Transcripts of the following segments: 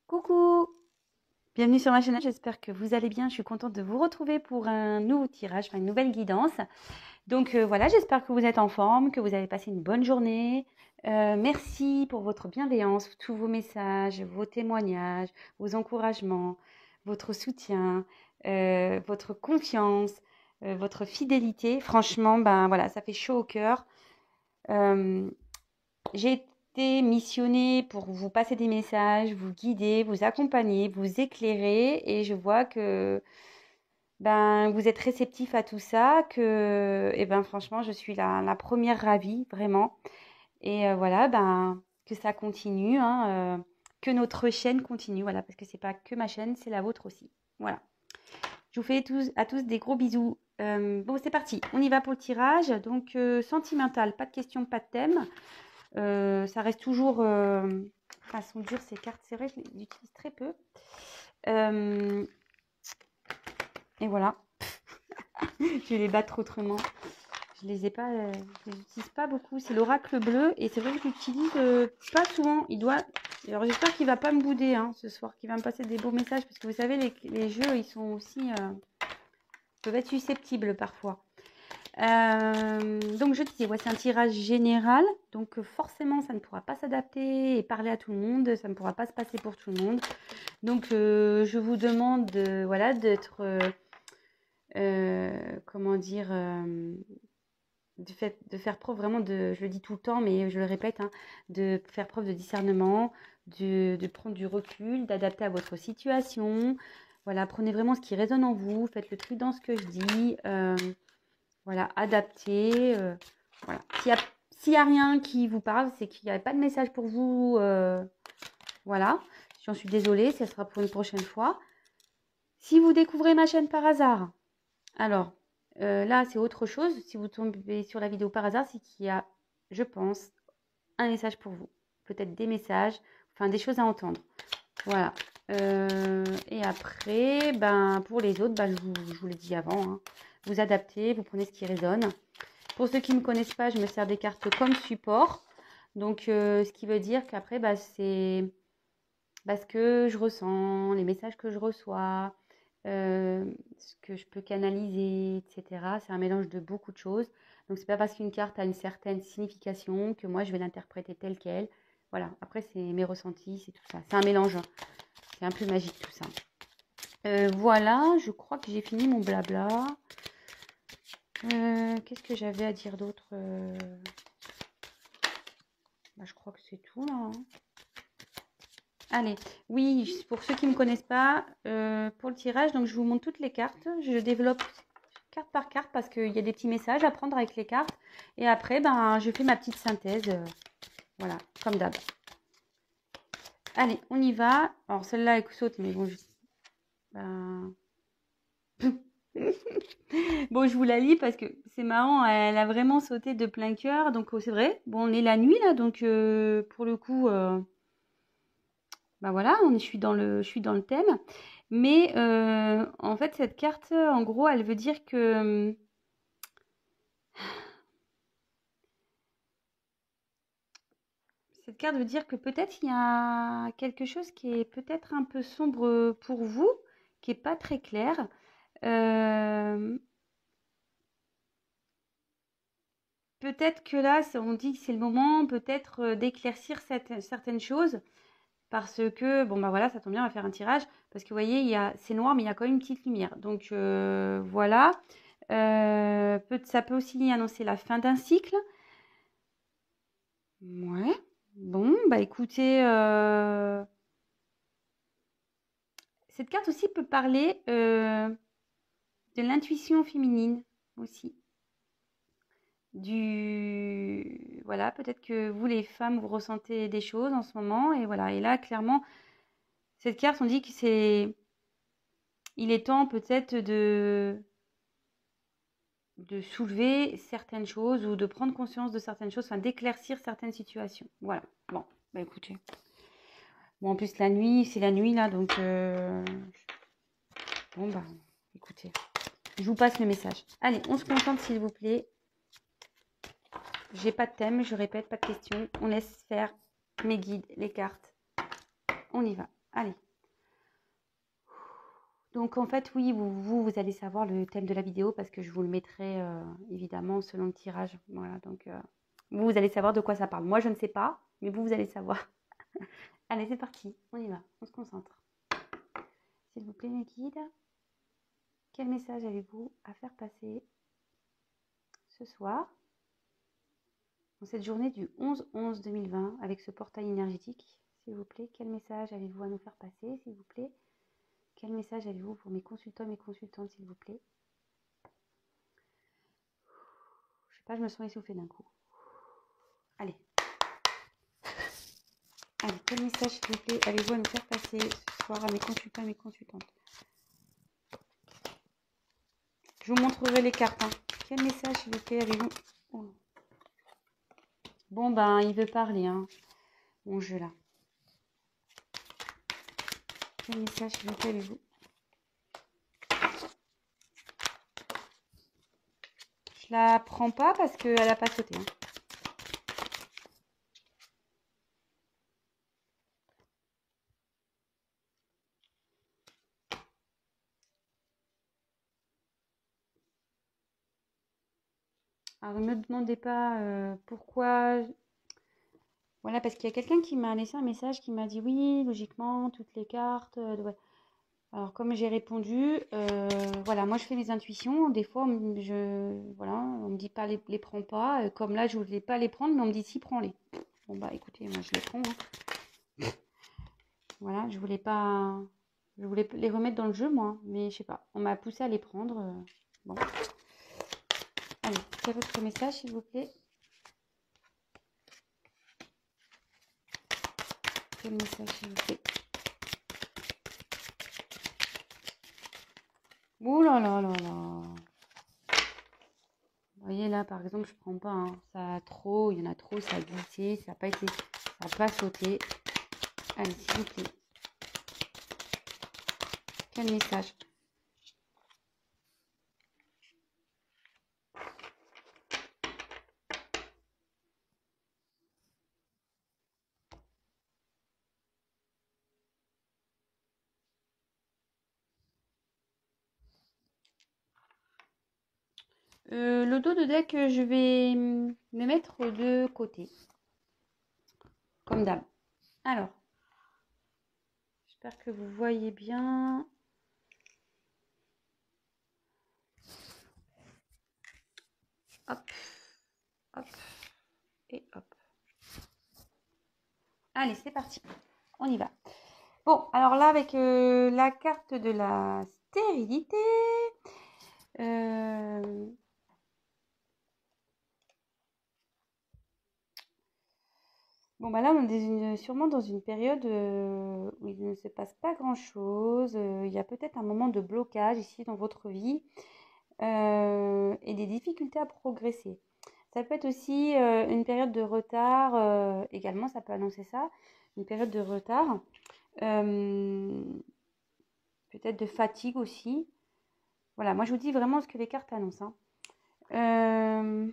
Coucou, bienvenue sur ma chaîne, j'espère que vous allez bien. Je suis contente de vous retrouver pour un nouveau tirage, enfin une nouvelle guidance. Donc voilà, j'espère que vous êtes en forme, que vous avez passé une bonne journée. Merci pour votre bienveillance, tous vos messages, vos témoignages, vos encouragements, votre soutien, votre confiance, votre fidélité. Franchement, ben voilà, ça fait chaud au cœur. J'ai été missionnée pour vous passer des messages, vous guider, vous accompagner, vous éclairer et je vois que ben, vous êtes réceptifs à tout ça, que et ben, franchement, je suis la première ravie, vraiment. Et voilà, ben, que ça continue, hein, que notre chaîne continue, voilà, parce que c'est pas que ma chaîne, c'est la vôtre aussi. Voilà. Je vous fais à tous des gros bisous. Bon, c'est parti, on y va pour le tirage. Donc, sentimental, pas de questions, pas de thème. Ça reste toujours... elles sont dures ces cartes, c'est vrai, je les utilise très peu. Et voilà. Je vais les battre autrement. Je les ai pas, je les utilise pas beaucoup. C'est l'oracle bleu et c'est vrai que je l'utilise pas souvent. Il doit... Alors j'espère qu'il va pas me bouder hein, ce soir, qu'il va me passer des beaux messages parce que vous savez, les jeux, ils sont aussi... peuvent être susceptibles parfois. Donc je disais, ouais, c'est un tirage général, donc forcément ça ne pourra pas s'adapter et parler à tout le monde, ça ne pourra pas se passer pour tout le monde. Donc je vous demande de, voilà, d'être, comment dire, de faire preuve vraiment de, je le dis tout le temps, mais je le répète, hein, de faire preuve de discernement, de prendre du recul, d'adapter à votre situation. Voilà, prenez vraiment ce qui résonne en vous, faites le tri dans ce que je dis. Voilà, adapter. Voilà. S'il y a rien qui vous parle, c'est qu'il n'y avait pas de message pour vous. Voilà. J'en suis désolée, ça sera pour une prochaine fois. Si vous découvrez ma chaîne par hasard, alors là, c'est autre chose. Si vous tombez sur la vidéo par hasard, c'est qu'il y a, je pense, un message pour vous. Peut-être des messages, enfin des choses à entendre. Voilà. Et après, ben, pour les autres, ben, je vous l'ai dit avant, hein, vous adaptez, vous prenez ce qui résonne. Pour ceux qui ne me connaissent pas, je me sers des cartes comme support. Donc, ce qui veut dire qu'après, bah, c'est ce que je ressens, les messages que je reçois, ce que je peux canaliser, etc. C'est un mélange de beaucoup de choses. Donc, c'est pas parce qu'une carte a une certaine signification que moi, je vais l'interpréter telle qu'elle. Voilà, après, c'est mes ressentis, c'est tout ça. C'est un mélange. C'est un peu magique tout ça. Voilà, je crois que j'ai fini mon blabla. Qu'est-ce que j'avais à dire d'autre bah, je crois que c'est tout là. Hein. Allez, oui, pour ceux qui ne me connaissent pas, pour le tirage, donc je vous montre toutes les cartes. Je développe carte par carte parce qu'il y a des petits messages à prendre avec les cartes. Et après, ben, je fais ma petite synthèse. Voilà, comme d'hab. Allez, on y va. Alors celle-là, elle saute, mais bon, ben... bon, je vous la lis parce que c'est marrant, elle a vraiment sauté de plein cœur. Donc, c'est vrai. Bon, on est la nuit là, donc pour le coup, bah voilà, je suis dans le thème. Mais en fait, cette carte, en gros, elle veut dire que cette carte veut dire que peut-être il y a quelque chose qui est peut-être un peu sombre pour vous, qui est pas très clair. Peut-être que là, on dit que c'est le moment peut-être d'éclaircir certaines choses. Parce que, bon, bah voilà, ça tombe bien, on va faire un tirage. Parce que vous voyez, c'est noir, mais il y a quand même une petite lumière. Donc, voilà. Ça peut aussi annoncer la fin d'un cycle. Ouais. Bon, bah écoutez, cette carte aussi peut parler de l'intuition féminine aussi. Voilà, peut-être que vous, les femmes, vous ressentez des choses en ce moment. Et voilà, et là, clairement, cette carte, on dit que il est temps peut-être de soulever certaines choses ou de prendre conscience de certaines choses, enfin d'éclaircir certaines situations. Voilà. Bon, bah écoutez. Bon, en plus, la nuit, c'est la nuit là, donc... Bon, bah, écoutez. Je vous passe le message. Allez, on se concentre s'il vous plaît. J'ai pas de thème, je répète, pas de questions. On laisse faire mes guides, les cartes. On y va. Allez. Donc en fait, oui, vous allez savoir le thème de la vidéo parce que je vous le mettrai évidemment selon le tirage. Voilà, donc vous allez savoir de quoi ça parle. Moi, je ne sais pas, mais vous allez savoir. Allez, c'est parti, on y va, on se concentre. S'il vous plaît, mes guides, quel message avez-vous à faire passer ce soir, dans cette journée du 11-11-2020, avec ce portail énergétique? S'il vous plaît, quel message avez-vous à nous faire passer, s'il vous plaît? Quel message avez-vous pour mes consultants et mes consultantes, s'il vous plaît? Je sais pas, je me sens essoufflée d'un coup. Allez. Allez, quel message, s'il vous plaît, avez-vous à nous faire passer ce soir à mes consultants et mes consultantes? Je vous montrerai les cartes. Hein. Quel message, s'il vous plaît, avez-vous... Oh. Bon, ben, il veut parler, hein. Mon jeu, là. Quel message, s'il vous plaît, avez-vous? Je la prends pas parce qu'elle n'a pas sauté. Hein. Alors, ne me demandez pas pourquoi... Voilà, parce qu'il y a quelqu'un qui m'a laissé un message qui m'a dit oui, logiquement, toutes les cartes... ouais. Alors, comme j'ai répondu, voilà, moi je fais mes intuitions. Des fois, voilà, on me dit pas les prends pas. Comme là, je voulais pas les prendre, mais on me dit si, prends-les. Bon, bah écoutez, moi je les prends. Hein. Voilà, je voulais les remettre dans le jeu, moi, mais je sais pas. On m'a poussé à les prendre. Bon. Allez, quel votre message, s'il vous plaît? Quel message, s'il vous plaît? Ouh là là là là. Vous voyez là, par exemple, je prends pas. Hein. Ça a trop, il y en a trop, ça a glissé, ça n'a pas été, ça n'a pas sauté. Allez, s'il vous plaît. Quel message? Le dos de deck, je vais me mettre de côté, comme d'hab. Alors, j'espère que vous voyez bien. Hop, hop, et hop. Allez, c'est parti. On y va. Bon, alors là, avec la carte de la stérilité, bon, bah là, on est sûrement dans une période où il ne se passe pas grand-chose. Il y a peut-être un moment de blocage ici dans votre vie et des difficultés à progresser. Ça peut être aussi une période de retard, également, ça peut annoncer ça, une période de retard, peut-être de fatigue aussi. Voilà, moi je vous dis vraiment ce que les cartes annoncent. Hein.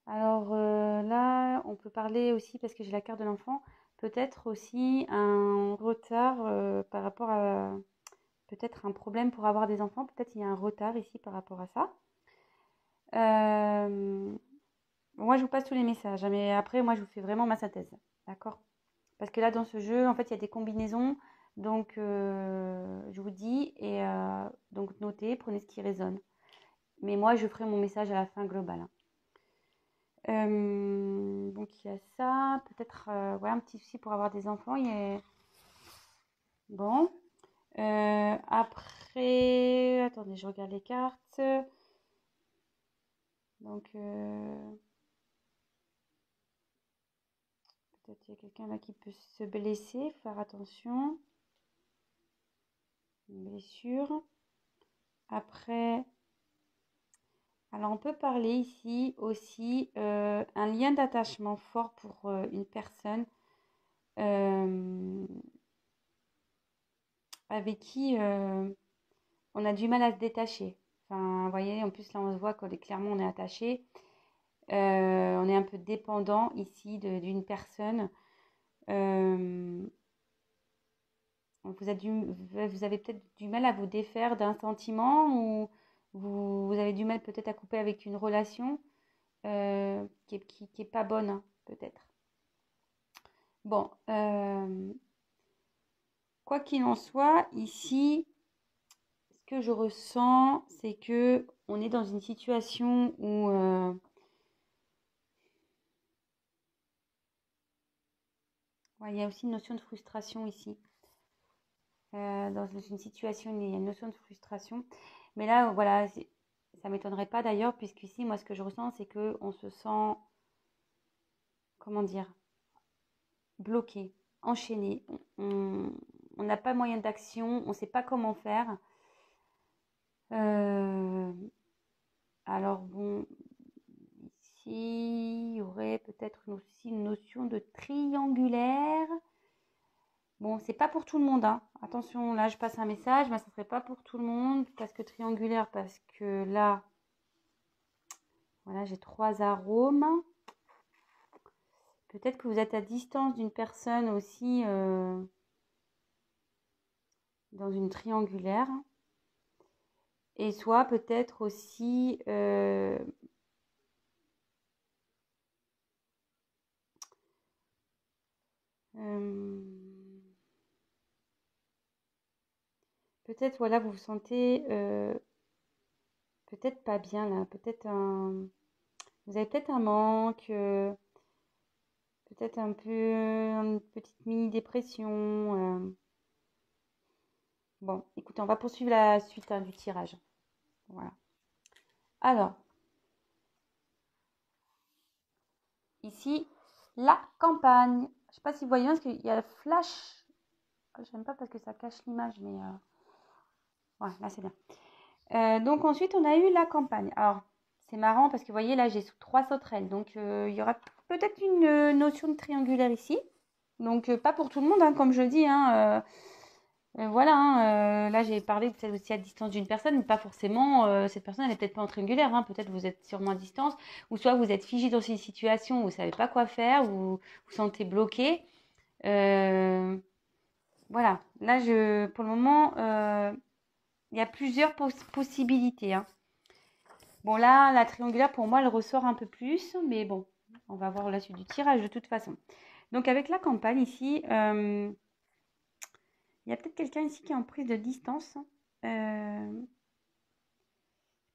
Alors là, on peut parler aussi, parce que j'ai la carte de l'enfant, peut-être aussi un retard par rapport à peut-être un problème pour avoir des enfants. Peut-être il y a un retard ici par rapport à ça. Moi, je vous passe tous les messages, hein, mais après, moi, je vous fais vraiment ma synthèse. D'accord? Parce que là, dans ce jeu, en fait, il y a des combinaisons. Donc, je vous dis, et donc notez, prenez ce qui résonne. Mais moi, je ferai mon message à la fin global. Hein. Donc il y a ça, peut-être ouais, un petit souci pour avoir des enfants. Bon. Après, attendez, je regarde les cartes. Donc peut-être il y a quelqu'un là qui peut se blesser, faire attention. Une blessure. Après, alors on peut parler ici aussi un lien d'attachement fort pour une personne avec qui on a du mal à se détacher. Enfin, vous voyez, en plus là on se voit clairement on est attaché. On est un peu dépendant ici d'une personne. Euh, vous avez peut-être du mal à vous défaire d'un sentiment ou vous avez du mal peut-être à couper avec une relation qui est pas bonne, hein, peut-être. Bon, quoi qu'il en soit, ici, ce que je ressens, c'est que on est dans une situation où ouais, il y a aussi une notion de frustration ici. Dans une situation où il y a une notion de frustration. Mais là, voilà, ça m'étonnerait pas d'ailleurs, puisqu'ici, moi, ce que je ressens, c'est que on se sent, comment dire, bloqué, enchaîné. On n'a pas moyen d'action, on ne sait pas comment faire. Euh, alors bon, ici, il y aurait peut-être aussi une notion de triangulaire. Bon, c'est pas pour tout le monde, hein. Attention, là, je passe un message, mais ça serait pas pour tout le monde, parce que triangulaire, parce que là, voilà, j'ai 3 arômes. Peut-être que vous êtes à distance d'une personne aussi dans une triangulaire. Et soit peut-être aussi peut-être voilà, vous vous sentez peut-être pas bien là, vous avez peut-être un manque, peut-être un peu une petite mini-dépression. Bon, écoutez, on va poursuivre la suite hein, du tirage. Voilà. Alors, ici, la campagne. Je ne sais pas si vous voyez, parce qu'il y a le flash. J'aime pas parce que ça cache l'image, mais ouais, là c'est bien. Donc ensuite, on a eu la campagne. Alors, c'est marrant parce que vous voyez, là, j'ai 3 sauterelles. Donc, il y aura peut-être une notion de triangulaire ici. Donc, pas pour tout le monde, hein, comme je dis. Hein, voilà, hein, là, j'ai parlé peut-être aussi à distance d'une personne, mais pas forcément. Cette personne, elle n'est peut-être pas en triangulaire. Hein, peut-être vous êtes sûrement à distance. Ou soit vous êtes figé dans une situation où vous ne savez pas quoi faire, où vous vous sentez bloqué. Voilà. Là, pour le moment, il y a plusieurs possibilités. Hein. Bon, là, la triangulaire, pour moi, elle ressort un peu plus, mais bon, on va voir la suite du tirage de toute façon. Donc, avec la campagne ici, il y a peut-être quelqu'un ici qui est en prise de distance.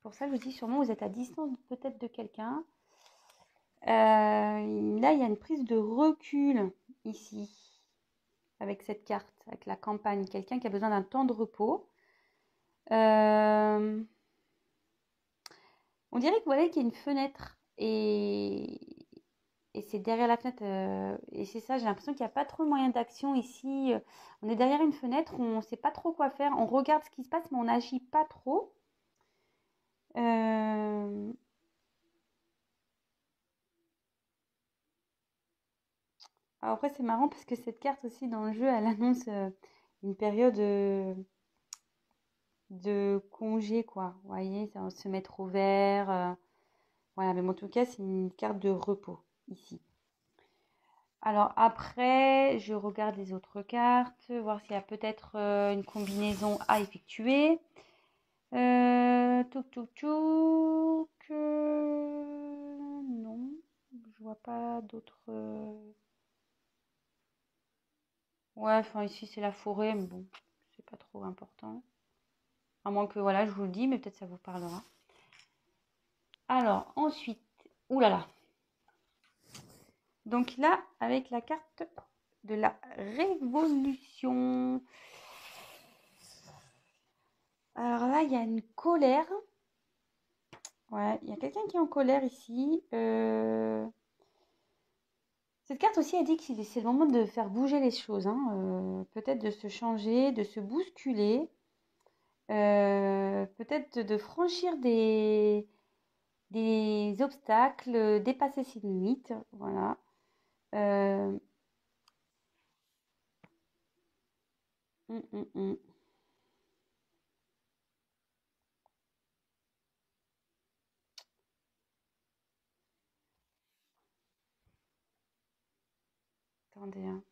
Pour ça, je vous dis sûrement, vous êtes à distance peut-être de quelqu'un. Là, il y a une prise de recul ici, avec cette carte, avec la campagne. Quelqu'un qui a besoin d'un temps de repos. On dirait que voilà qu'il y a une fenêtre et c'est derrière la fenêtre. Et c'est ça, j'ai l'impression qu'il n'y a pas trop de moyen d'action ici. On est derrière une fenêtre, on ne sait pas trop quoi faire. On regarde ce qui se passe, mais on n'agit pas trop. Euh, Alors après, c'est marrant parce que cette carte aussi dans le jeu, elle annonce une période de congé, quoi. Vous voyez, ça va se mettre au vert. Voilà, mais en tout cas, c'est une carte de repos ici. Alors après, je regarde les autres cartes, voir s'il y a peut-être une combinaison à effectuer. Touk touk touk. Non, je vois pas d'autres. Ouais, enfin ici c'est la forêt, mais bon, c'est pas trop important. À moins que voilà, je vous le dis, mais peut-être ça vous parlera. Alors ensuite, oulala. Donc là, avec la carte de la révolution. Alors là, il y a une colère. Ouais, il y a quelqu'un qui est en colère ici. Cette carte aussi, elle dit que c'est le moment de faire bouger les choses. Hein. Peut-être de se changer, de se bousculer. Peut-être de franchir des obstacles, dépasser ses limites. Voilà. Euh, hum, hum, hum. Attendez, hein.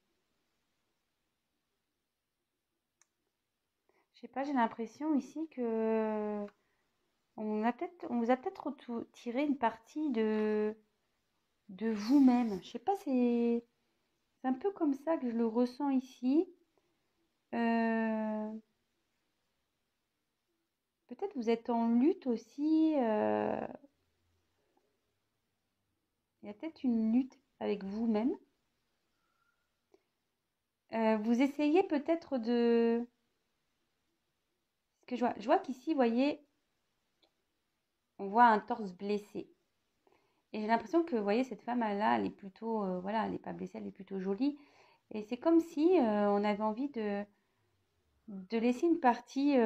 Je sais pas, j'ai l'impression ici que on vous a peut-être retiré une partie de vous-même. Je sais pas, c'est un peu comme ça que je le ressens ici. Euh, Peut-être vous êtes en lutte aussi. Il y a peut-être une lutte avec vous-même. Vous essayez peut-être de... Ce que je vois qu'ici, vous voyez, on voit un torse blessé. Et j'ai l'impression que, vous voyez, cette femme-là, elle est plutôt... voilà, elle n'est pas blessée, elle est plutôt jolie. Et c'est comme si on avait envie de laisser une partie...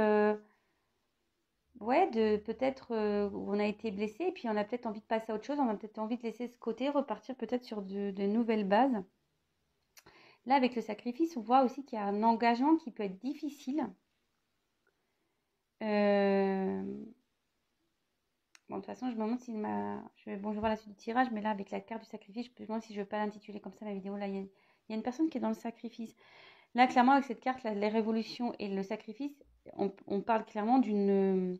ouais, de peut-être où on a été blessé, et puis on a peut-être envie de passer à autre chose, on a peut-être envie de laisser ce côté, repartir peut-être sur de nouvelles bases. Là, avec le sacrifice, on voit aussi qu'il y a un engagement qui peut être difficile. Euh, Bon, de toute façon, je me demande si bon, je vois la suite du tirage, mais là, avec la carte du sacrifice, je me demande si je ne veux pas l'intituler comme ça, la vidéo. Là, il y a une personne qui est dans le sacrifice. Là, clairement, avec cette carte, là, les révolutions et le sacrifice, on parle clairement d'un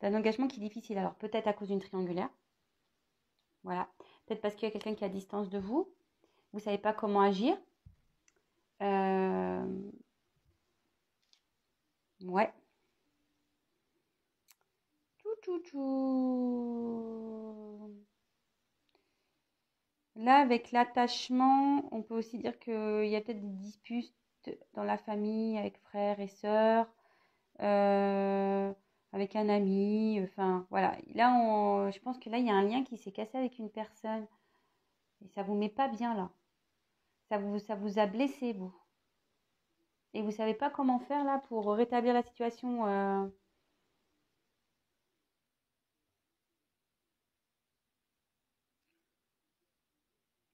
engagement qui est difficile. Alors, peut-être à cause d'une triangulaire. Voilà. Peut-être parce qu'il y a quelqu'un qui est à distance de vous. Vous ne savez pas comment agir. Euh, Ouais. Tout, tout, tout. Là, avec l'attachement, on peut aussi dire qu'il y a peut-être des disputes dans la famille avec frères et sœurs, euh, avec un ami. Enfin, voilà. Là, je pense que là, il y a un lien qui s'est cassé avec une personne. Et ça vous met pas bien là. Ça vous a blessé, vous. Et vous savez pas comment faire là pour rétablir la situation.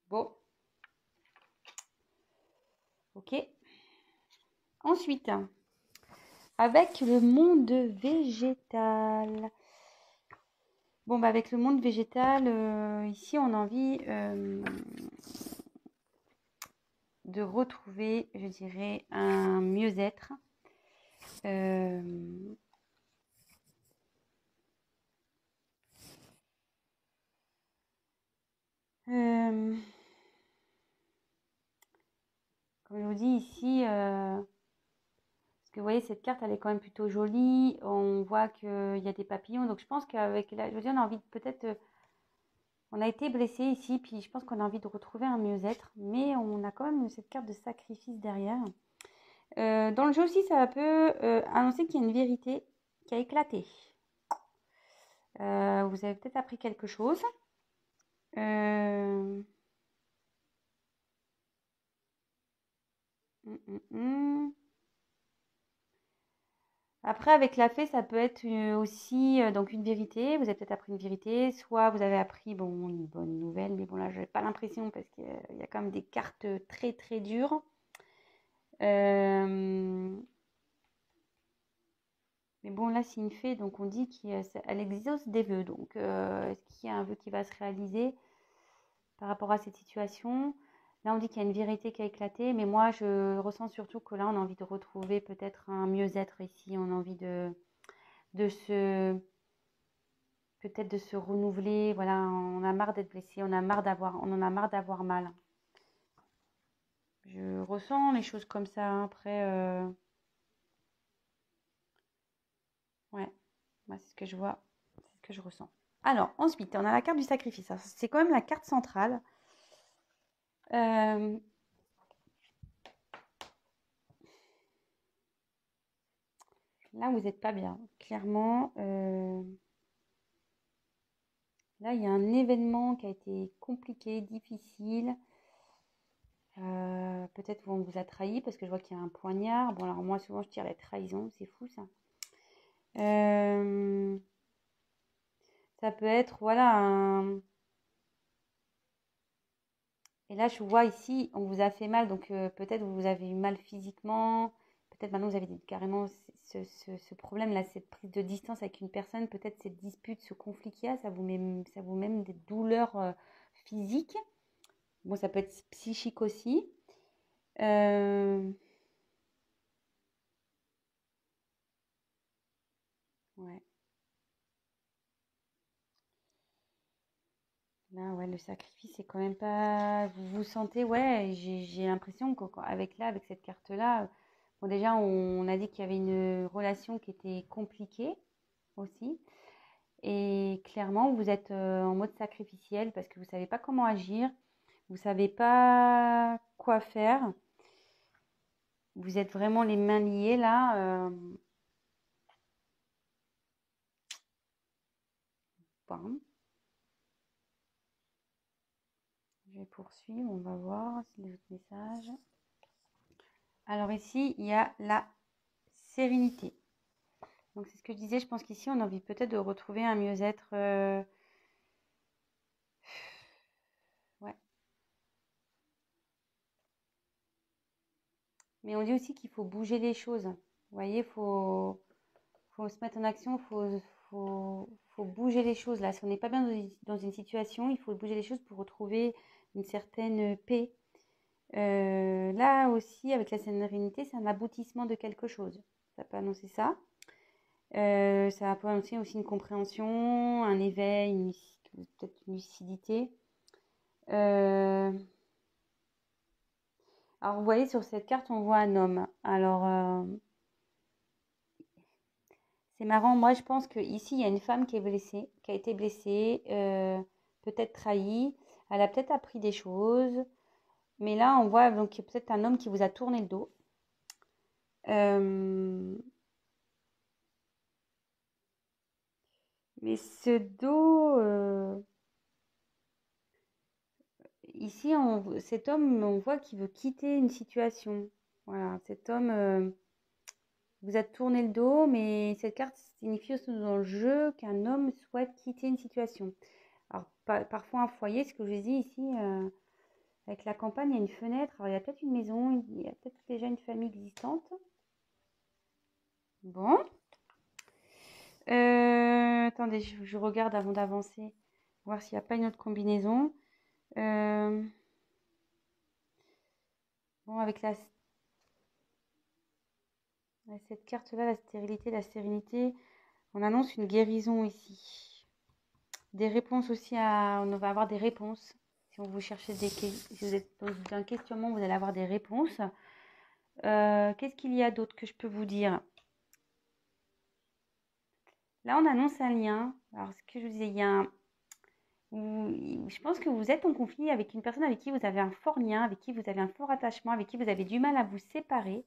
Bon, ok. Ensuite, avec le monde végétal. Bon, bah avec le monde végétal, ici, on a envie de retrouver, je dirais, un mieux-être. Euh, euh, Comme je vous dis ici, parce que vous voyez, cette carte, elle est quand même plutôt jolie. On voit qu'il y a des papillons. Donc, je pense qu'avec je veux dire, on a envie de peut-être... on a été blessé ici, puis je pense qu'on a envie de retrouver un mieux-être. Mais on a quand même cette carte de sacrifice derrière. Dans le jeu aussi, ça peut annoncer qu'il y a une vérité qui a éclaté. Vous avez peut-être appris quelque chose. Euh, Après, avec la fée, ça peut être aussi donc une vérité. Vous avez peut-être appris une vérité, soit vous avez appris bon, une bonne nouvelle, mais bon là, je n'ai pas l'impression parce qu'il y a quand même des cartes très très dures. Euh, mais bon, là, c'est une fée, donc on dit qu'elle exauce des vœux. Donc, est-ce qu'il y a un vœu qui va se réaliser par rapport à cette situation? Là, on dit qu'il y a une vérité qui a éclaté, mais moi, je ressens surtout que là, on a envie de retrouver peut-être un mieux-être ici. On a envie de se peut-être de se renouveler. Voilà, on a marre d'être blessé, on en a marre d'avoir mal. Je ressens les choses comme ça. Hein. Après, ouais, moi, c'est ce que je vois, c'est ce que je ressens. Alors, ensuite, on a la carte du sacrifice. C'est quand même la carte centrale. Euh, Là, vous n'êtes pas bien. Clairement, là, il y a un événement qui a été compliqué, difficile. Peut-être qu'on vous a trahi parce que je vois qu'il y a un poignard. Bon, alors moi, souvent, je tire la trahison. C'est fou, ça. Euh, Ça peut être, voilà, et là, je vois ici, on vous a fait mal, donc peut-être vous avez eu mal physiquement, peut-être maintenant vous avez carrément ce problème-là, cette prise de distance avec une personne, peut-être cette dispute, ce conflit qu'il y a, ça vous met des douleurs physiques. Bon, ça peut être psychique aussi. Euh, ouais. Là, ouais, le sacrifice, c'est quand même pas. Vous vous sentez, ouais, j'ai l'impression qu'avec là, avec cette carte-là, bon, déjà, on a dit qu'il y avait une relation qui était compliquée aussi. Et clairement, vous êtes en mode sacrificiel parce que vous savez pas comment agir, vous savez pas quoi faire. Vous êtes vraiment les mains liées là. Bon, je vais poursuivre, on va voir si les autres messages. Alors ici, il y a la sérénité. Donc c'est ce que je disais, je pense qu'ici, on a envie peut-être de retrouver un mieux-être. Ouais. Mais on dit aussi qu'il faut bouger les choses. Vous voyez, faut se mettre en action, faut bouger les choses. Là, si on n'est pas bien dans une situation, il faut bouger les choses pour retrouver une certaine paix. Là aussi, avec la sérénité, c'est un aboutissement de quelque chose. Ça peut annoncer ça. Ça peut annoncer aussi une compréhension, un éveil, peut-être une lucidité. Alors, vous voyez, sur cette carte, on voit un homme. Alors, c'est marrant. Moi, je pense qu'ici, il y a une femme qui est blessée, qui a été blessée, peut-être trahie. Elle a peut-être appris des choses. Mais là, on voit donc peut-être un homme qui vous a tourné le dos. Euh, mais ce dos, ici, cet homme, on voit qu'il veut quitter une situation. Voilà, cet homme vous a tourné le dos, mais cette carte signifie aussi dans le jeu qu'un homme souhaite quitter une situation. Alors, parfois un foyer, ce que je dis ici, avec la campagne, il y a une fenêtre. Alors, il y a peut-être une maison, il y a peut-être déjà une famille existante. Bon. Attendez, je regarde avant d'avancer, voir s'il n'y a pas une autre combinaison. Euh, bon, avec cette carte-là, la stérilité, la sérénité, on annonce une guérison ici. Des réponses aussi on va avoir des réponses. Si vous cherchez si vous êtes dans un questionnement, vous allez avoir des réponses. Qu'est-ce qu'il y a d'autre que je peux vous dire? Là, on annonce un lien. Alors, ce que je vous disais, il y a je pense que vous êtes en conflit avec une personne avec qui vous avez un fort lien, avec qui vous avez un fort attachement, avec qui vous avez du mal à vous séparer.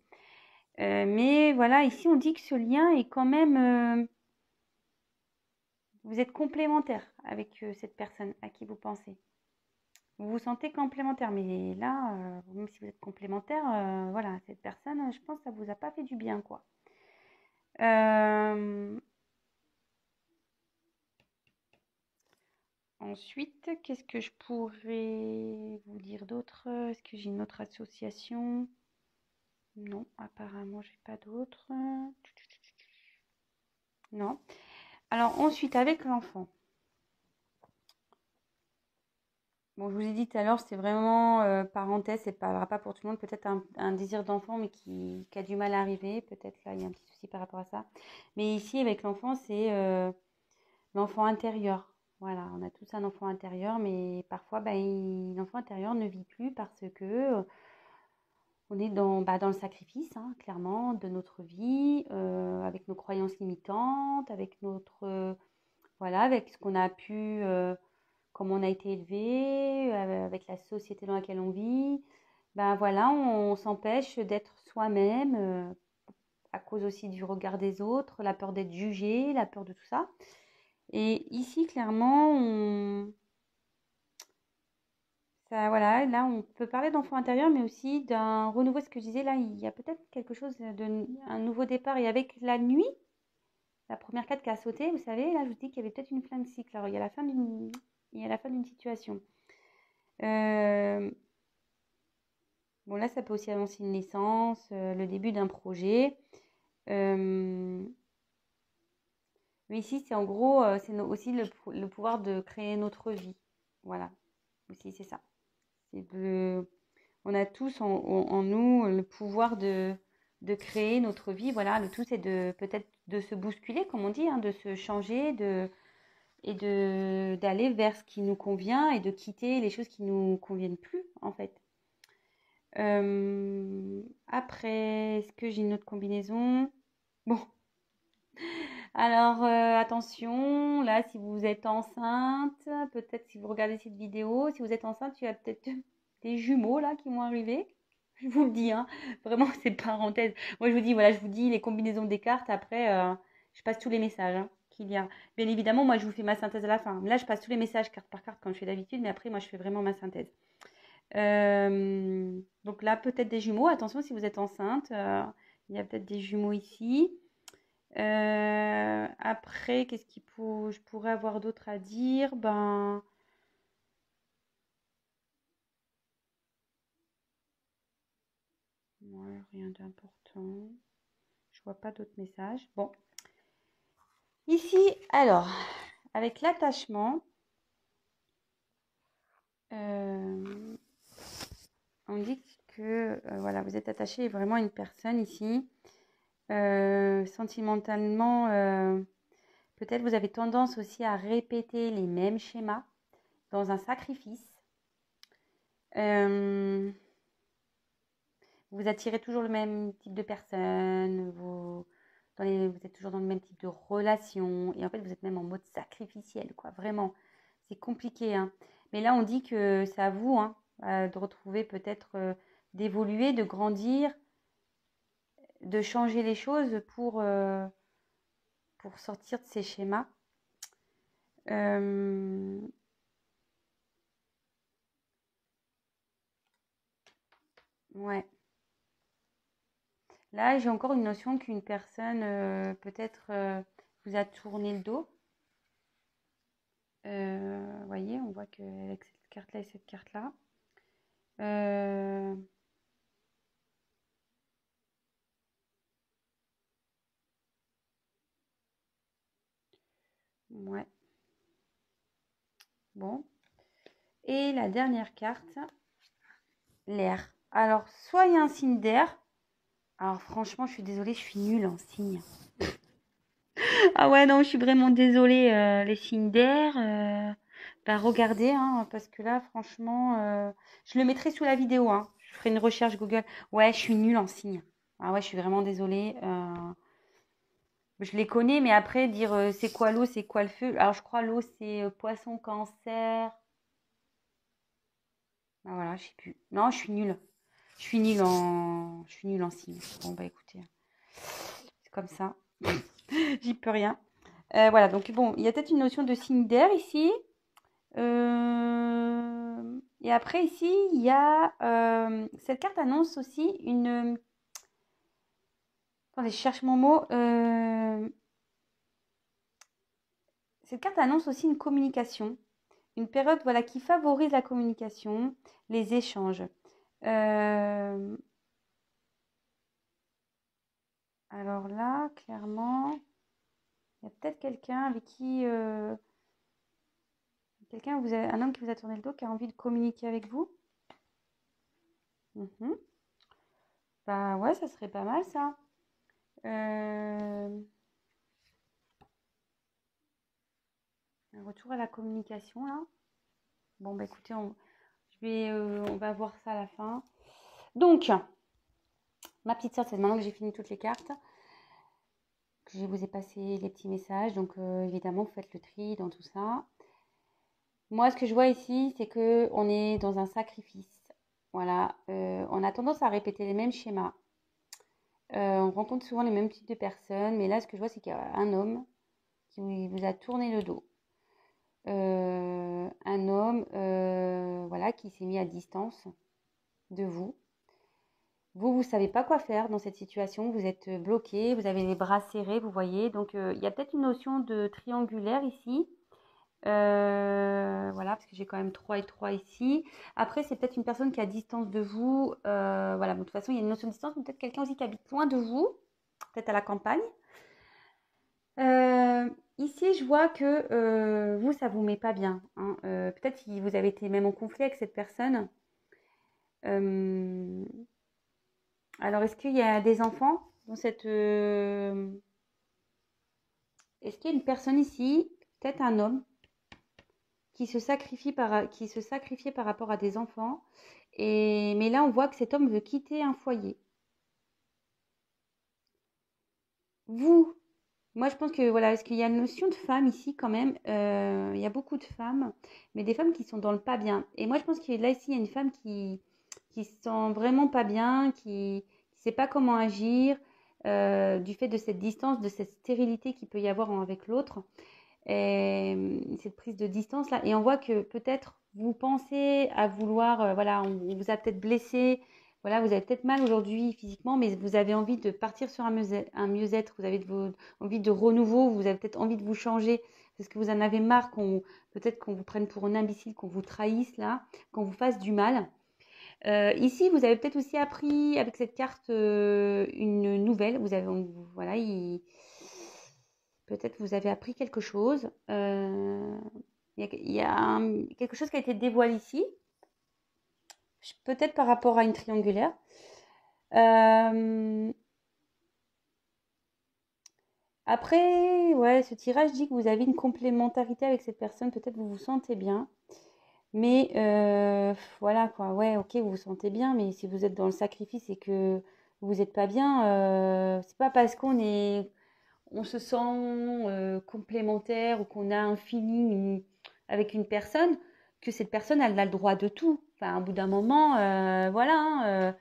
Mais voilà, ici, on dit que ce lien est quand même... vous êtes complémentaire avec cette personne à qui vous pensez. Vous vous sentez complémentaire, mais là, même si vous êtes complémentaire, voilà, cette personne, je pense que ça vous a pas fait du bien, quoi. Euh, Ensuite, qu'est-ce que je pourrais vous dire d'autre? Est-ce que j'ai une autre association? Non, apparemment, j'ai pas d'autre. Non. Alors ensuite, avec l'enfant. Bon, je vous ai dit tout à l'heure, c'est vraiment parenthèse, c'est pas pour tout le monde. Peut-être un désir d'enfant, mais qui a du mal à arriver. Peut-être là, il y a un petit souci par rapport à ça. Mais ici, avec l'enfant, c'est l'enfant intérieur. Voilà, on a tous un enfant intérieur, mais parfois, l'enfant intérieur ne vit plus parce que on est dans le sacrifice, hein, clairement, de notre vie, avec nos croyances limitantes, avec voilà, avec ce qu'on a pu, comment on a été élevé, avec la société dans laquelle on vit. Ben voilà, on s'empêche d'être soi-même, à cause aussi du regard des autres, la peur d'être jugé, la peur de tout ça. Et ici, clairement, voilà, là, on peut parler d'enfant intérieur, mais aussi d'un renouveau. Ce que je disais, là, il y a peut-être quelque chose un nouveau départ. Et avec la nuit, la première carte qui a sauté, vous savez, là, je vous dis qu'il y avait peut-être une fin de cycle. Alors, il y a la fin d'une situation. Euh, bon, là, ça peut aussi annoncer une naissance, le début d'un projet. Euh, mais ici, c'est en gros, c'est aussi le pouvoir de créer notre vie. Voilà, aussi, c'est ça. C'est on a tous en nous le pouvoir de créer notre vie. Voilà, le tout, c'est peut-être de se bousculer, comme on dit, hein, de se changer, d'aller vers ce qui nous convient et de quitter les choses qui nous conviennent plus, en fait. Après, est-ce que j'ai une autre combinaison? Bon, alors attention, là, si vous êtes enceinte, peut-être si vous regardez cette vidéo, si vous êtes enceinte, il y a peut-être des jumeaux là qui vont arriver. Je vous le dis, hein, vraiment, c'est parenthèse. Moi, je vous dis, voilà, je vous dis les combinaisons des cartes. Après, je passe tous les messages qu'il y a. Bien évidemment, moi, je vous fais ma synthèse à la fin. Là, je passe tous les messages carte par carte comme je fais d'habitude, mais après, moi, je fais vraiment ma synthèse. Donc là, peut-être des jumeaux. Attention, si vous êtes enceinte, il y a peut-être des jumeaux ici. Après, qu'est-ce je pourrais avoir d'autre à dire? Ben, ouais, rien d'important. Je vois pas d'autres messages. Bon, ici, alors, avec l'attachement, on dit que voilà, vous êtes attaché vraiment à une personne ici. Sentimentalement, peut-être vous avez tendance aussi à répéter les mêmes schémas dans un sacrifice. Vous attirez toujours le même type de personne, vous êtes toujours dans le même type de relation, et en fait vous êtes même en mode sacrificiel, quoi, vraiment. C'est compliqué, hein. Mais là on dit que c'est à vous, hein, de retrouver peut-être, d'évoluer, de grandir, de changer les choses pour sortir de ces schémas. Ouais. Là, j'ai encore une notion qu'une personne, peut-être, vous a tourné le dos. Vous voyez, on voit qu'avec cette carte-là et cette carte-là. Ouais. Bon. Et la dernière carte, l'air. Alors, soit il y a un signe d'air. Alors, franchement, je suis désolée, je suis nulle en signe. Ah ouais, non, je suis vraiment désolée. Les signes d'air, bah regardez, hein, parce que là, franchement, je le mettrai sous la vidéo, hein. Je ferai une recherche Google. Ouais, je suis nulle en signe. Ah ouais, je suis vraiment désolée. Je les connais, mais après, dire c'est quoi l'eau, c'est quoi le feu. Alors, je crois l'eau, c'est poisson, cancer. Ah voilà, je sais plus. Non, je suis nulle. Je suis nulle en signe. Bon, bah écoutez, c'est comme ça. J'y peux rien. Voilà, donc bon, il y a peut-être une notion de signe d'air ici. Et après, ici, il y a... cette carte annonce aussi une... Attendez, je cherche mon mot. Cette carte annonce aussi une communication. Une période, voilà, qui favorise la communication, les échanges. Alors là, clairement, il y a peut-être quelqu'un avec qui... un homme qui vous a tourné le dos, qui a envie de communiquer avec vous. Bah ouais, ça serait pas mal ça. Un retour à la communication là. Bon bah écoutez, on va voir ça à la fin. Donc, ma petite sœur, c'est maintenant que j'ai fini toutes les cartes, que je vous ai passé les petits messages. Donc évidemment, vous faites le tri dans tout ça. Moi, ce que je vois ici, c'est que on est dans un sacrifice. Voilà, on a tendance à répéter les mêmes schémas. On rencontre souvent les mêmes types de personnes, mais là, ce que je vois, c'est qu'il y a un homme qui vous a tourné le dos. Un homme, voilà, qui s'est mis à distance de vous. Vous ne savez pas quoi faire dans cette situation, vous êtes bloqué, vous avez les bras serrés, vous voyez. Donc, il y a peut-être une notion de triangulaire ici. Voilà, parce que j'ai quand même 3 et 3 ici. Après, c'est peut-être une personne qui est à distance de vous. Voilà, de toute façon, il y a une notion de distance, mais peut-être quelqu'un aussi qui habite loin de vous, peut-être à la campagne. Ici, je vois que vous, ça vous met pas bien, hein. Peut-être si vous avez été même en conflit avec cette personne. Euh, alors, est-ce qu'il y a des enfants dans cette... Est-ce qu'il y a une personne ici, peut-être un homme, qui se sacrifiait par rapport à des enfants. Mais là, on voit que cet homme veut quitter un foyer. Vous, moi, je pense que voilà, est-ce qu'il y a une notion de femme ici quand même? Il y a beaucoup de femmes, mais des femmes qui sont dans le pas bien. Et moi, je pense que là, ici, il y a une femme qui se sent vraiment pas bien, qui ne sait pas comment agir, du fait de cette distance, de cette stérilité qu'il peut y avoir avec l'autre. Et cette prise de distance là, et on voit que peut-être vous pensez à vouloir, voilà, on vous a peut-être blessé, voilà, vous avez peut-être mal aujourd'hui physiquement, mais vous avez envie de partir sur un mieux-être, vous avez envie de renouveau, vous avez peut-être envie de vous changer, parce que vous en avez marre peut-être qu'on vous prenne pour un imbécile, qu'on vous trahisse là, qu'on vous fasse du mal. Ici, vous avez peut-être aussi appris avec cette carte une nouvelle. Voilà, peut-être vous avez appris quelque chose. Il y a quelque chose qui a été dévoilé ici, peut-être par rapport à une triangulaire. Euh, Après, ouais, ce tirage dit que vous avez une complémentarité avec cette personne. Peut-être vous vous sentez bien. Mais voilà quoi, ouais, ok, vous vous sentez bien, mais si vous êtes dans le sacrifice et que vous n'êtes pas bien, c'est pas parce on se sent complémentaire ou qu'on a un feeling avec une personne que cette personne, elle a le droit de tout. Enfin, au bout d'un moment, voilà, hein,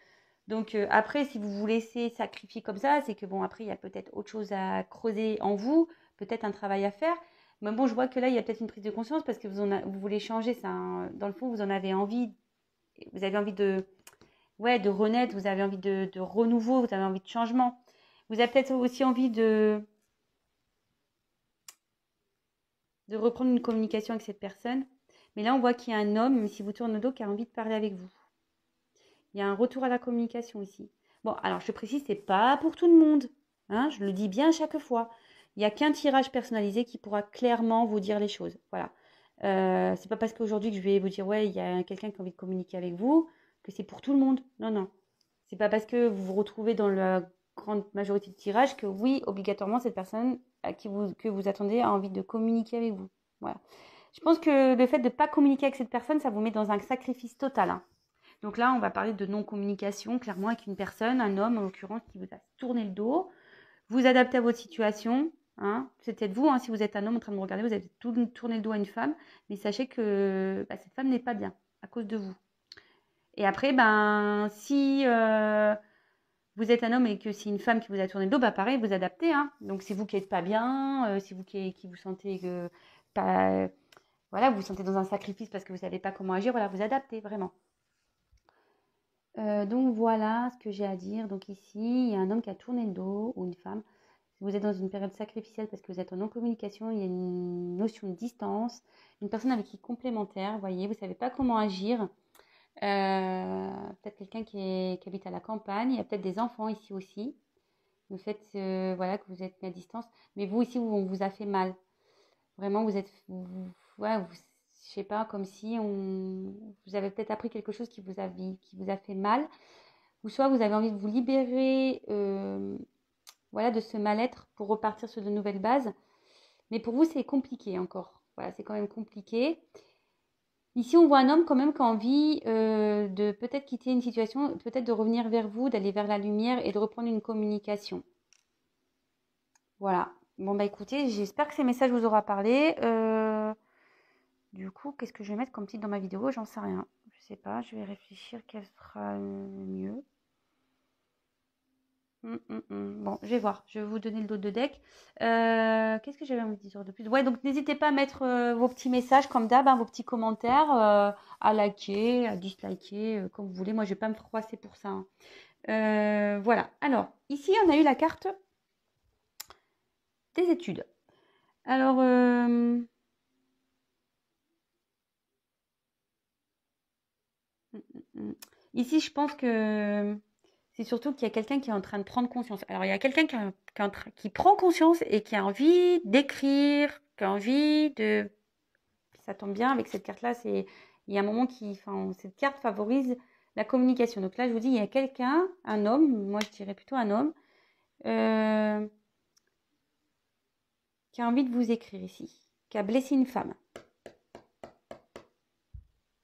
donc après, si vous vous laissez sacrifier comme ça, c'est que bon, après, il y a peut-être autre chose à creuser en vous, peut-être un travail à faire. Mais bon, je vois que là, il y a peut-être une prise de conscience parce que vous voulez changer ça, hein. Dans le fond, vous en avez envie, vous avez envie ouais, de renaître, vous avez envie de renouveau, vous avez envie de changement. Vous avez peut-être aussi envie de reprendre une communication avec cette personne. Mais là, on voit qu'il y a un homme, même si vous tournez le dos, qui a envie de parler avec vous. Il y a un retour à la communication ici. Bon, alors je précise, c'est pas pour tout le monde, hein, je le dis bien à chaque fois. Il n'y a qu'un tirage personnalisé qui pourra clairement vous dire les choses. Voilà. C'est pas parce qu'aujourd'hui que je vais vous dire, ouais, il y a quelqu'un qui a envie de communiquer avec vous, que c'est pour tout le monde. Non, non. C'est pas parce que vous vous retrouvez dans la grande majorité de tirages que oui, obligatoirement, cette personne que vous attendez a envie de communiquer avec vous. Voilà. Je pense que le fait de ne pas communiquer avec cette personne, ça vous met dans un sacrifice total, hein. Donc là, on va parler de non-communication, clairement, avec une personne, un homme en l'occurrence, qui vous a tourné le dos. Vous adaptez à votre situation, hein. C'est peut-être vous, hein, si vous êtes un homme en train de me regarder, vous avez tourné le dos à une femme, mais sachez que cette femme n'est pas bien à cause de vous. Et après, ben, si vous êtes un homme et que c'est une femme qui vous a tourné le dos, bah pareil, vous adaptez, hein. Donc c'est vous qui n'êtes pas bien, c'est vous qui vous sentez pas, voilà, vous vous sentez dans un sacrifice parce que vous ne savez pas comment agir, voilà, vous adaptez vraiment. Donc voilà ce que j'ai à dire. Donc ici, il y a un homme qui a tourné le dos ou une femme. Si vous êtes dans une période sacrificielle parce que vous êtes en non-communication, il y a une notion de distance, une personne avec qui complémentaire, vous voyez, vous ne savez pas comment agir. Peut-être quelqu'un qui habite à la campagne, il y a peut-être des enfants ici aussi. Le fait voilà, que vous êtes mis à distance, mais vous ici, on vous a fait mal. Vraiment, ouais, je sais pas, comme si vous avez peut-être appris quelque chose qui vous a fait mal, ou soit vous avez envie de vous libérer, voilà, de ce mal-être pour repartir sur de nouvelles bases. Mais pour vous, c'est compliqué encore. Voilà, c'est quand même compliqué. Ici, on voit un homme quand même qui a envie de peut-être quitter une situation, peut-être de revenir vers vous, d'aller vers la lumière et de reprendre une communication. Voilà. Bon, bah écoutez, j'espère que ces messages vous auront parlé. Du coup, qu'est-ce que je vais mettre comme titre dans ma vidéo? J'en sais rien. Je sais pas, je vais réfléchir quel sera mieux. Bon, je vais voir. Je vais vous donner le dos de deck. Qu'est-ce que j'avais envie de dire de plus? Ouais, donc n'hésitez pas à mettre vos petits messages comme d'hab, hein, vos petits commentaires, à liker, à disliker, comme vous voulez. Moi, je vais pas me froisser pour ça, hein. Voilà. Alors, ici, on a eu la carte des études. Alors, ici, je pense que c'est surtout qu'il y a quelqu'un qui est en train de prendre conscience. Alors, il y a quelqu'un qui prend conscience et qui a envie d'écrire, qui a envie ça tombe bien avec cette carte-là, il y a un moment enfin, cette carte favorise la communication. Donc là, je vous dis, il y a quelqu'un, un homme, moi je dirais plutôt un homme, qui a envie de vous écrire ici, qui a blessé une femme.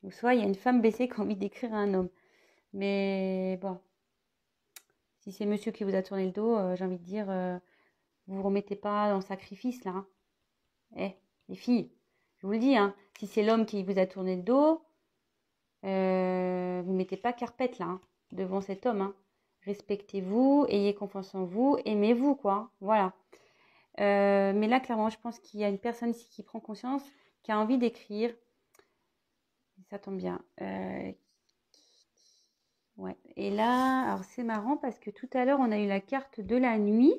Ou soit il y a une femme blessée qui a envie d'écrire à un homme. Mais bon, si c'est monsieur qui vous a tourné le dos, j'ai envie de dire, vous ne vous remettez pas dans le sacrifice là. Eh, les filles, je vous le dis, hein, si c'est l'homme qui vous a tourné le dos, vous ne mettez pas carpette là, devant cet homme. Respectez-vous, ayez confiance en vous, aimez-vous, quoi. Voilà. Mais là, clairement, je pense qu'il y a une personne ici qui prend conscience, qui a envie d'écrire. Ça tombe bien. Ouais. Et là, alors c'est marrant parce que tout à l'heure, on a eu la carte de la nuit.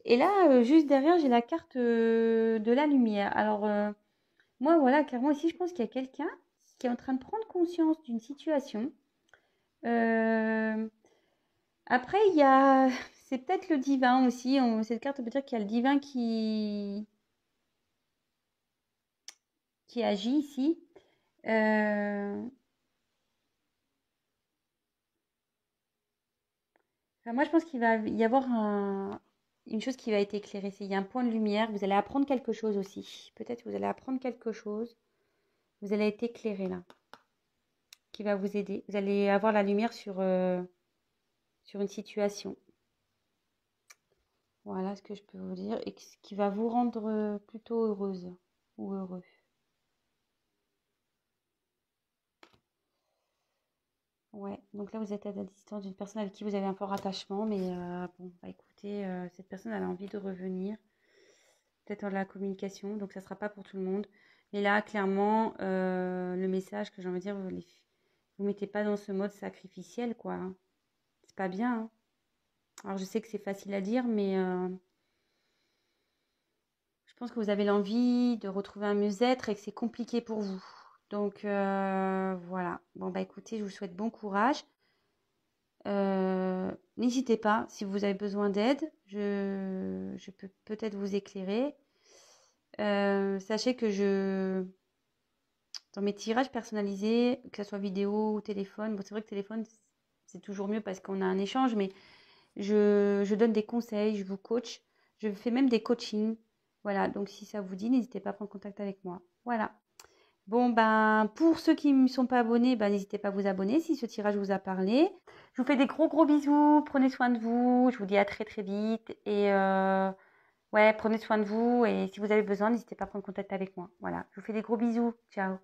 Et là, juste derrière, j'ai la carte de la lumière. Alors, moi, voilà, clairement, ici, je pense qu'il y a quelqu'un qui est en train de prendre conscience d'une situation. Après, il y a... C'est peut-être le divin aussi. Cette carte peut dire qu'il y a le divin qui agit ici. Enfin, moi, je pense qu'il va y avoir une chose qui va être éclairée. Il y a un point de lumière. Vous allez apprendre quelque chose aussi. Peut-être que vous allez apprendre quelque chose. Vous allez être éclairé là, qui va vous aider. Vous allez avoir la lumière sur une situation. Voilà ce que je peux vous dire. Et ce qui va vous rendre plutôt heureuse ou heureux. Ouais, donc là vous êtes à la distance d'une personne avec qui vous avez un fort attachement, mais bon, bah écoutez, cette personne elle a envie de revenir, peut-être dans la communication, donc ça sera pas pour tout le monde. Mais là, clairement, le message que j'ai envie de dire, vous mettez pas dans ce mode sacrificiel, quoi. C'est pas bien, hein. Alors je sais que c'est facile à dire, mais je pense que vous avez l'envie de retrouver un mieux-être et que c'est compliqué pour vous. Donc voilà. Bon bah écoutez, je vous souhaite bon courage. N'hésitez pas, si vous avez besoin d'aide, je peux peut-être vous éclairer. Sachez que dans mes tirages personnalisés, que ce soit vidéo ou téléphone, bon, c'est vrai que téléphone, c'est toujours mieux parce qu'on a un échange, mais je donne des conseils, je vous coach, je fais même des coachings. Voilà, donc si ça vous dit, n'hésitez pas à prendre contact avec moi. Voilà. Bon, ben, pour ceux qui ne sont pas abonnés, ben, n'hésitez pas à vous abonner si ce tirage vous a parlé. Je vous fais des gros gros bisous. Prenez soin de vous. Je vous dis à très très vite. Et ouais, prenez soin de vous. Et si vous avez besoin, n'hésitez pas à prendre contact avec moi. Voilà. Je vous fais des gros bisous. Ciao.